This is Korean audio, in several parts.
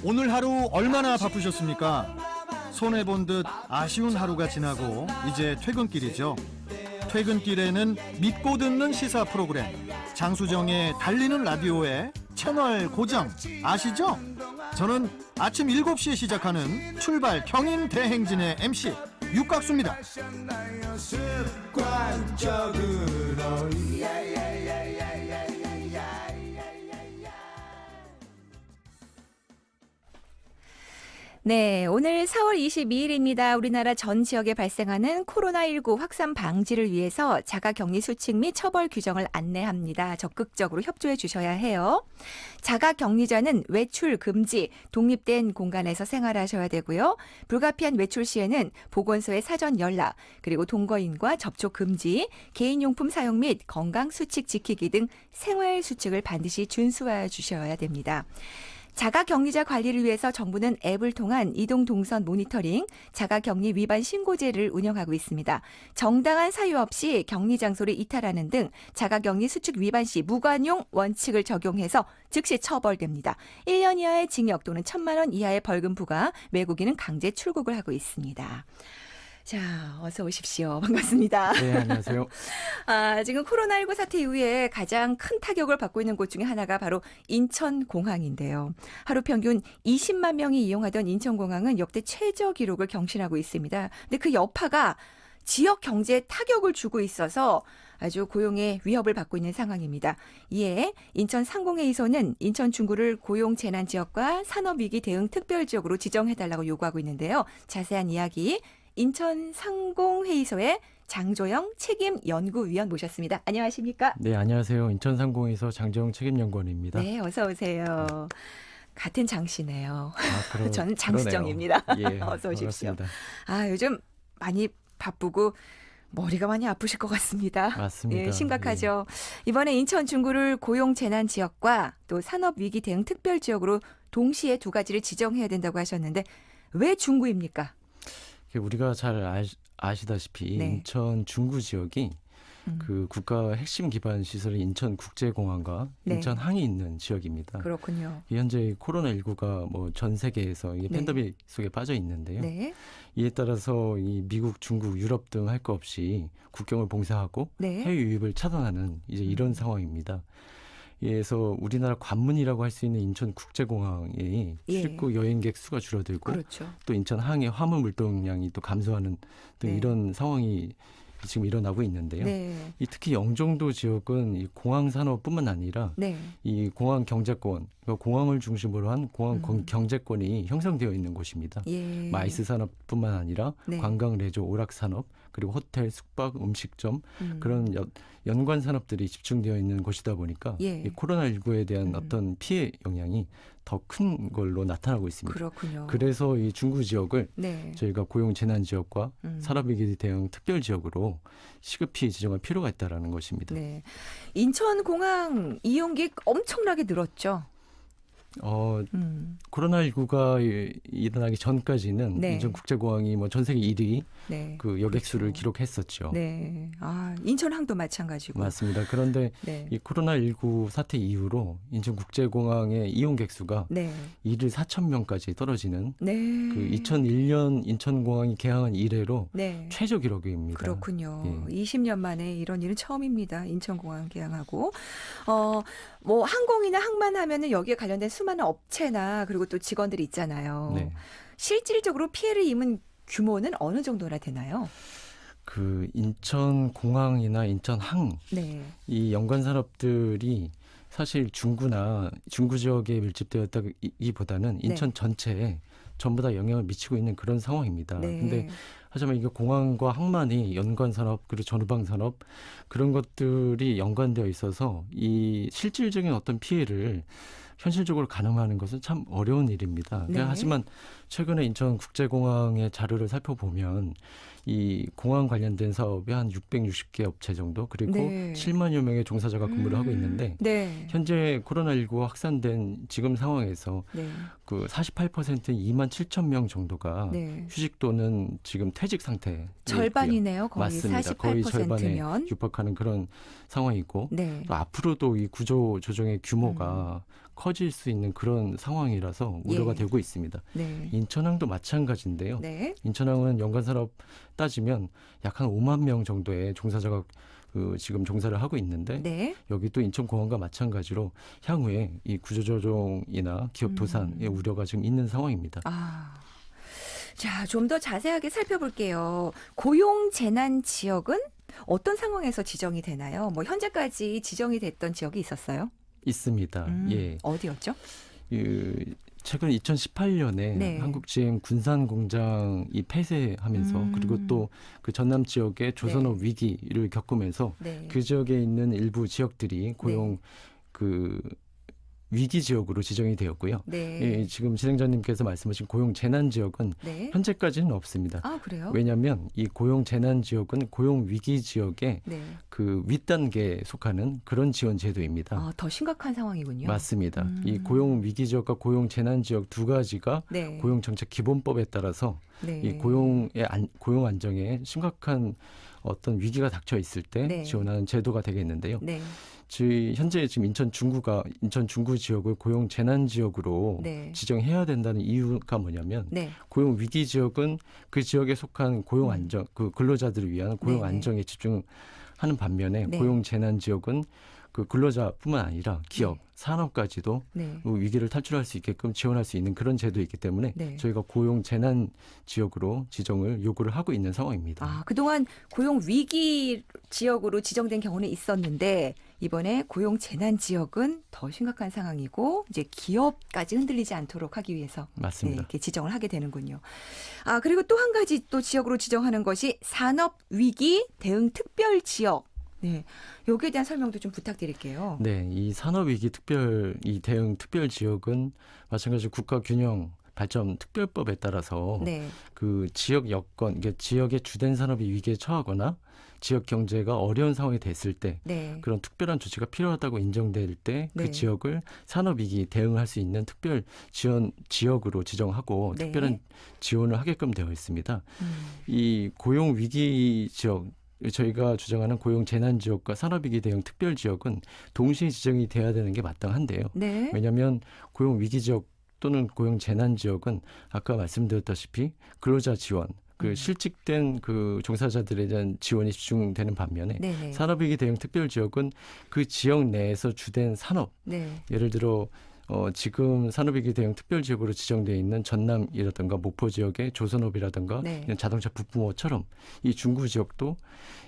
오늘 하루 얼마나 바쁘셨습니까? 손해본 듯 아쉬운 하루가 지나고 이제 퇴근길이죠. 퇴근길에는 믿고 듣는 시사 프로그램 장수정의 달리는 라디오의 채널 고정 아시죠? 저는 아침 7시에 시작하는 출발 경인 대행진의 MC 육각수입니다. 네, 오늘 4월 22일입니다. 우리나라 전 지역에 발생하는 코로나19 확산 방지를 위해서 자가격리 수칙 및 처벌 규정을 안내합니다. 적극적으로 협조해 주셔야 해요. 자가격리자는 외출 금지, 독립된 공간에서 생활하셔야 되고요. 불가피한 외출 시에는 보건소에 사전 연락, 그리고 동거인과 접촉 금지, 개인용품 사용 및 건강수칙 지키기 등 생활수칙을 반드시 준수해 주셔야 됩니다. 자가격리자 관리를 위해서 정부는 앱을 통한 이동동선 모니터링, 자가격리 위반 신고제를 운영하고 있습니다. 정당한 사유 없이 격리 장소를 이탈하는 등 자가격리 수칙 위반 시 무관용 원칙을 적용해서 즉시 처벌됩니다. 1년 이하의 징역 또는 1,000만 원 이하의 벌금 부과, 외국인은 강제 출국을 하고 있습니다. 자, 어서 오십시오. 반갑습니다. 네, 안녕하세요. 지금 코로나19 사태 이후에 가장 큰 타격을 받고 있는 곳 중에 하나가 바로 인천공항인데요. 하루 평균 20만 명이 이용하던 인천공항은 역대 최저 기록을 경신하고 있습니다. 근데 그 여파가 지역 경제에 타격을 주고 있어서 아주 고용에 위협을 받고 있는 상황입니다. 이에 인천 상공회의소는 인천 중구를 고용 재난 지역과 산업위기 대응 특별지역으로 지정해달라고 요구하고 있는데요. 자세한 이야기 인천 상공회의소의 장조영 책임연구위원 모셨습니다. 안녕하십니까? 네, 안녕하세요. 인천상공회의소 장재영 책임연구원입니다. 네, 어서 오세요. 같은 장씨네요. 아, 저는 장수정입니다. 예, 어서 오십시오. 반갑습니다. 요즘 많이 바쁘고 머리가 많이 아프실 것 같습니다. 맞습니다. 예, 심각하죠. 이번에 인천 중구를 고용 재난 지역과 또 산업 위기 대응 특별 지역으로 동시에 두 가지를 지정해야 된다고 하셨는데 왜 중구입니까? 우리가 잘 아시다시피 네. 인천 중구 지역이 그 국가 핵심 기반 시설인 인천국제공항과 네. 인천항이 있는 지역입니다. 그렇군요. 현재 코로나19가 뭐 전 세계에서 이게 네. 팬데믹 속에 빠져 있는데요. 네. 이에 따라서 이 미국, 중국, 유럽 등 할 거 없이 국경을 봉쇄하고 네. 해외 유입을 차단하는 이제 이런 상황입니다. 그래서 우리나라 관문이라고 할 수 있는 인천국제공항이 예. 출국 여행객 수가 줄어들고 그렇죠. 또 인천항의 화물 물동량이 또 감소하는 등 네. 이런 상황이 지금 일어나고 있는데요. 네. 이 특히 영종도 지역은 이 공항 산업뿐만 아니라 네. 이 공항 경제권, 그러니까 공항을 중심으로 한 공항 경제권이 형성되어 있는 곳입니다. 예. 마이스 산업뿐만 아니라 네. 관광, 레저, 오락 산업, 그리고 호텔, 숙박, 음식점 그런 연관 산업들이 집중되어 있는 곳이다 보니까 예. 이 코로나19에 대한 어떤 피해 영향이 더 큰 걸로 나타나고 있습니다. 그렇군요. 그래서 이 중구 지역을 네. 저희가 고용 재난 지역과 산업위기 대응 특별 지역으로 시급히 지정할 필요가 있다라는 것입니다. 네. 인천공항 이용객 엄청나게 늘었죠. 코로나19가 일어나기 전까지는 네. 인천국제공항이 뭐 전 세계 1위 네. 그 여객수를 그렇죠. 기록했었죠. 네. 인천항도 마찬가지고. 맞습니다. 그런데 네. 이 코로나19 사태 이후로 인천국제공항의 이용객 수가 네. 1일 4천 명까지 떨어지는 네. 그 2001년 인천공항이 개항한 이래로 네. 최저 기록입니다. 그렇군요. 예. 20년 만에 이런 일은 처음입니다. 인천공항 개항하고. 뭐 항공이나 항만 하면은 여기에 관련된 수많은 업체나 그리고 또 직원들이 있잖아요. 네. 실질적으로 피해를 입은 규모는 어느 정도나 되나요? 그 인천공항이나 인천항 네. 이 연관 산업들이 사실 중구 지역에 밀집되었다기보다는 인천 전체에 전부 다 영향을 미치고 있는 그런 상황입니다. 네. 근데 하지만 이게 공항과 항만이 연관 산업 그리고 전후방 산업 그런 것들이 연관되어 있어서 이 실질적인 어떤 피해를 현실적으로 가늠하는 것은 참 어려운 일입니다. 네. 하지만 최근에 인천국제공항의 자료를 살펴보면 이 공항 관련된 사업이 한 660개 업체 정도 그리고 네. 7만여 명의 종사자가 근무를 하고 있는데 네. 현재 코로나19 확산된 지금 상황에서 네. 그 48%인 2만 7천 명 정도가 네. 휴직 또는 지금 퇴직 상태 절반이네요. 거의 맞습니다. 거의 절반에 48%면. 육박하는 그런 상황이고 네. 또 앞으로도 이 구조 조정의 규모가 커질 수 있는 그런 상황이라서 우려가 예. 되고 있습니다. 네. 인천항도 마찬가지인데요. 네. 인천항은 연간 산업 따지면 약 한 5만 명 정도의 종사자가 지금 종사를 하고 있는데 네. 여기도 인천공항과 마찬가지로 향후에 이 구조조정이나 기업 도산의 우려가 지금 있는 상황입니다. 아. 자, 좀 더 자세하게 살펴볼게요. 고용 재난 지역은 어떤 상황에서 지정이 되나요? 뭐 현재까지 지정이 됐던 지역이 있었어요? 있습니다. 예. 어디였죠? 최근 2018년에 네. 한국GM 군산 공장이 폐쇄하면서 그리고 또 그 전남 지역의 조선업 위기를 겪으면서 네. 그 지역에 있는 일부 지역들이 고용 그 위기 지역으로 지정이 되었고요. 네. 예, 지금 진행자님께서 말씀하신 고용 재난 지역은 네. 현재까지는 없습니다. 아, 그래요? 왜냐하면 이 고용 재난 지역은 고용 위기 지역의 네. 그 윗단계에 속하는 그런 지원 제도입니다. 아, 더 심각한 상황이군요. 맞습니다. 이 고용 위기 지역과 고용 재난 지역 두 가지가 네. 고용 정책 기본법에 따라서 네. 이 고용 안정에 심각한 어떤 위기가 닥쳐 있을 때 네. 지원하는 제도가 되겠는데요. 네. 현재 지금 인천 중구 지역을 고용 재난 지역으로 네. 지정해야 된다는 이유가 뭐냐면 네. 고용 위기 지역은 그 지역에 속한 고용 안정, 그 근로자들을 위한 고용 네네. 안정에 집중하는 반면에 네. 고용 재난 지역은 그 근로자뿐만 아니라 기업, 네. 산업까지도 네. 위기를 탈출할 수 있게끔 지원할 수 있는 그런 제도이기 때문에 네. 저희가 고용 재난 지역으로 지정을 요구를 하고 있는 상황입니다. 아, 그동안 고용 위기 지역으로 지정된 경우는 있었는데 이번에 고용 재난 지역은 더 심각한 상황이고 이제 기업까지 흔들리지 않도록 하기 위해서 맞습니다. 이렇게 지정을 하게 되는군요. 아, 그리고 또 한 가지 또 지역으로 지정하는 것이 산업 위기 대응 특별 지역. 네. 여기에 대한 설명도 좀 부탁드릴게요. 네, 이 산업위기 이 대응 특별 지역은 마찬가지로 국가균형 발전 특별법에 따라서 네. 그 지역 여건, 이게 지역의 주된 산업이 위기에 처하거나 지역 경제가 어려운 상황이 됐을 때 네. 그런 특별한 조치가 필요하다고 인정될 때 그 네. 지역을 산업위기 대응할 수 있는 특별 지원 지역으로 지정하고 네. 특별한 지원을 하게끔 되어 있습니다. 음. 이 고용 위기 지역 저희가 주장하는 고용 재난 지역과 산업위기 대응 특별 지역은 동시에 지정이 돼야 되는 게 마땅한데요. 네. 왜냐하면 고용 위기 지역 또는 고용 재난 지역은 아까 말씀드렸다시피 근로자 지원, 그 실직된 그 종사자들에 대한 지원이 집중되는 반면에 네네. 산업위기 대응 특별 지역은 그 지역 내에서 주된 산업, 네. 예를 들어 지금 산업위기 대응 특별 지역으로 지정되어 있는 전남이라든가 목포 지역의 조선업이라든가 네. 이런 자동차 부품업처럼 이 중구 지역도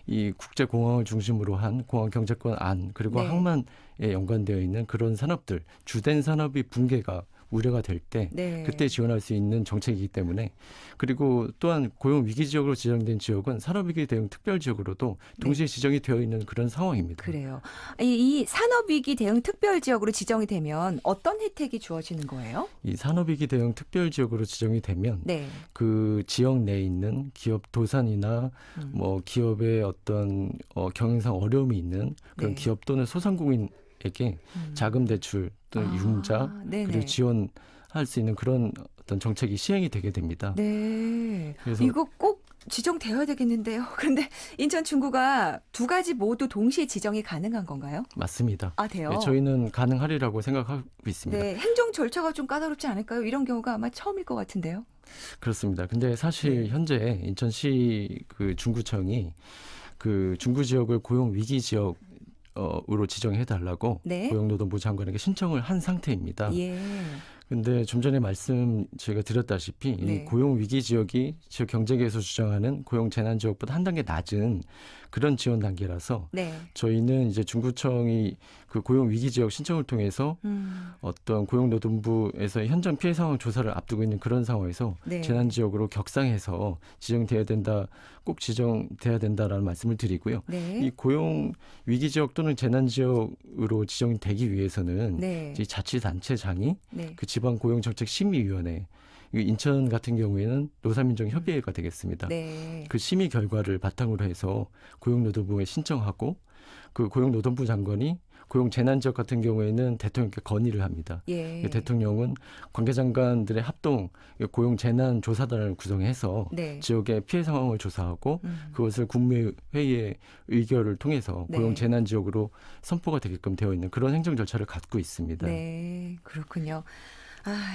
이 국제공항을 중심으로 한 공항 경제권 안 그리고 네. 항만에 연관되어 있는 그런 산업들 주된 산업이 붕괴가 우려가 될 때 네. 그때 지원할 수 있는 정책이기 때문에 그리고 또한 고용 위기 지역으로 지정된 지역은 산업위기 대응 특별 지역으로도 동시에 지정이 되어 있는 그런 상황입니다. 그래요. 이 산업위기 대응 특별 지역으로 지정이 되면 어떤 혜택이 주어지는 거예요? 이 산업위기 대응 특별 지역으로 지정이 되면 네. 그 지역 내에 있는 기업 도산이나 뭐 기업의 어떤 경영상 어려움이 있는 그런 네. 기업 또는 소상공인에게 자금 대출 또는 융자 네네. 그리고 지원할 수 있는 그런 어떤 정책이 시행이 되게 됩니다. 네. 그래서 이거 꼭 지정되어야 되겠는데요. 그런데 인천 중구가 두 가지 모두 동시에 지정이 가능한 건가요? 맞습니다. 아, 돼요? 네, 저희는 가능하리라고 생각하고 있습니다. 네. 행정 절차가 좀 까다롭지 않을까요? 이런 경우가 아마 처음일 것 같은데요. 그렇습니다. 근데 사실 네. 현재 인천시 그 중구청이 그 중구 지역을 고용 위기 지역 으로 지정해 달라고 네. 고용노동부 장관에게 신청을 한 상태입니다. 예. 근데 좀 전에 저희가 드렸다시피 네. 이 고용 위기 지역이 지역 경제계에서 주장하는 고용 재난 지역보다 한 단계 낮은 그런 지원 단계라서 네. 저희는 이제 중구청이 그 고용 위기 지역 신청을 통해서 어떤 고용노동부에서 현장 피해 상황 조사를 앞두고 있는 그런 상황에서 네. 재난 지역으로 격상해서 꼭 지정돼야 된다라는 말씀을 드리고요. 네. 이 고용 위기 지역 또는 재난 지역으로 지정되기 위해서는 네. 이 자치단체장이 네. 그 지방 고용 정책 심의위원회 인천 같은 경우에는 노사민정협의회가 되겠습니다. 네. 그 심의 결과를 바탕으로 해서 고용노동부에 신청하고 그 고용노동부 장관이 고용재난지역 같은 경우에는 대통령께 건의를 합니다. 예. 대통령은 관계장관들의 합동 고용재난조사단을 구성해서 네. 지역의 피해 상황을 조사하고 그것을 국무회의의 의결을 통해서 네. 고용재난지역으로 선포가 되게끔 되어 있는 그런 행정 절차를 갖고 있습니다. 네, 그렇군요.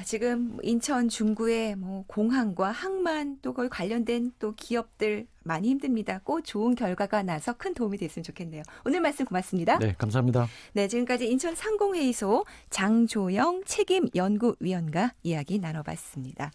지금 인천 중구의 뭐 공항과 항만 또 거기 관련된 또 기업들 많이 힘듭니다. 꼭 좋은 결과가 나서 큰 도움이 됐으면 좋겠네요. 오늘 말씀 고맙습니다. 네, 감사합니다. 네, 지금까지 인천 상공회의소 장조영 책임연구위원과 이야기 나눠봤습니다.